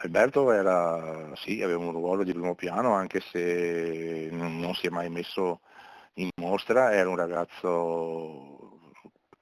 Alberto sì, aveva un ruolo di primo piano, anche se non si è mai messo in mostra, era un ragazzo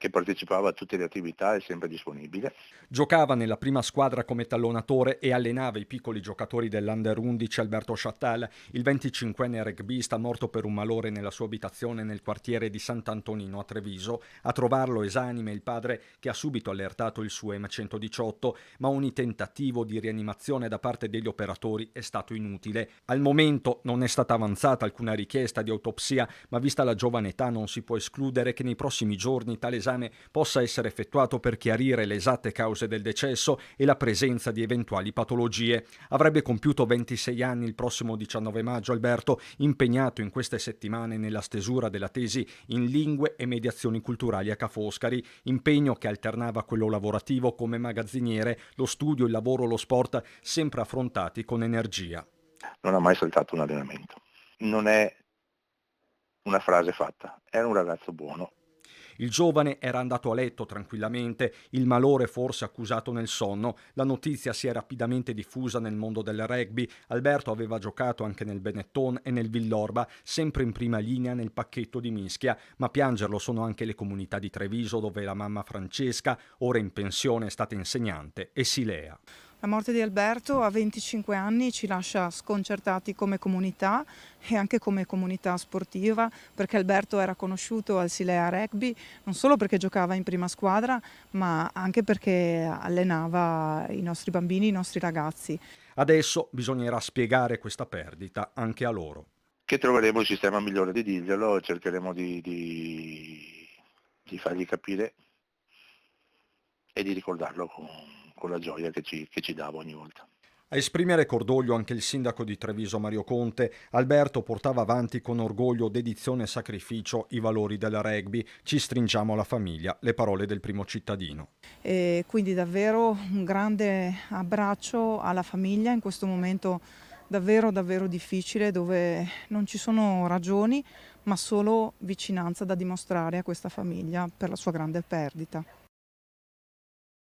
che partecipava a tutte le attività e sempre disponibile. Giocava nella prima squadra come tallonatore e allenava i piccoli giocatori dell'Under 11 Alberto Châtel, il 25enne rugbista morto per un malore nella sua abitazione nel quartiere di Sant'Antonino a Treviso. A trovarlo esanime il padre, che ha subito allertato il suo M118, ma ogni tentativo di rianimazione da parte degli operatori è stato inutile. Al momento non è stata avanzata alcuna richiesta di autopsia, ma vista la giovane età non si può escludere che nei prossimi giorni tale esame possa essere effettuato per chiarire le esatte cause del decesso e la presenza di eventuali patologie. Avrebbe compiuto 26 anni il prossimo 19 maggio Alberto, impegnato in queste settimane nella stesura della tesi in lingue e mediazioni culturali a Ca' Foscari, impegno che alternava quello lavorativo come magazziniere, lo studio, il lavoro, lo sport, sempre affrontati con energia. Non ha mai saltato un allenamento. Non è una frase fatta, era un ragazzo buono. Il giovane era andato a letto tranquillamente, il malore forse accusato nel sonno, la notizia si è rapidamente diffusa nel mondo del rugby, Alberto aveva giocato anche nel Benetton e nel Villorba, sempre in prima linea nel pacchetto di Mischia, ma piangerlo sono anche le comunità di Treviso dove la mamma Francesca, ora in pensione, è stata insegnante, e Silea. La morte di Alberto a 25 anni ci lascia sconcertati come comunità e anche come comunità sportiva, perché Alberto era conosciuto al Silea Rugby non solo perché giocava in prima squadra, ma anche perché allenava i nostri bambini, i nostri ragazzi. Adesso bisognerà spiegare questa perdita anche a loro. Che troveremo il sistema migliore di dirglielo, cercheremo di fargli capire e di ricordarlo con la gioia che ci dava ogni volta. A esprimere cordoglio anche il sindaco di Treviso Mario Conte, Alberto portava avanti con orgoglio, dedizione e sacrificio i valori del rugby. Ci stringiamo alla famiglia, le parole del primo cittadino. E quindi davvero un grande abbraccio alla famiglia in questo momento davvero difficile, dove non ci sono ragioni ma solo vicinanza da dimostrare a questa famiglia per la sua grande perdita.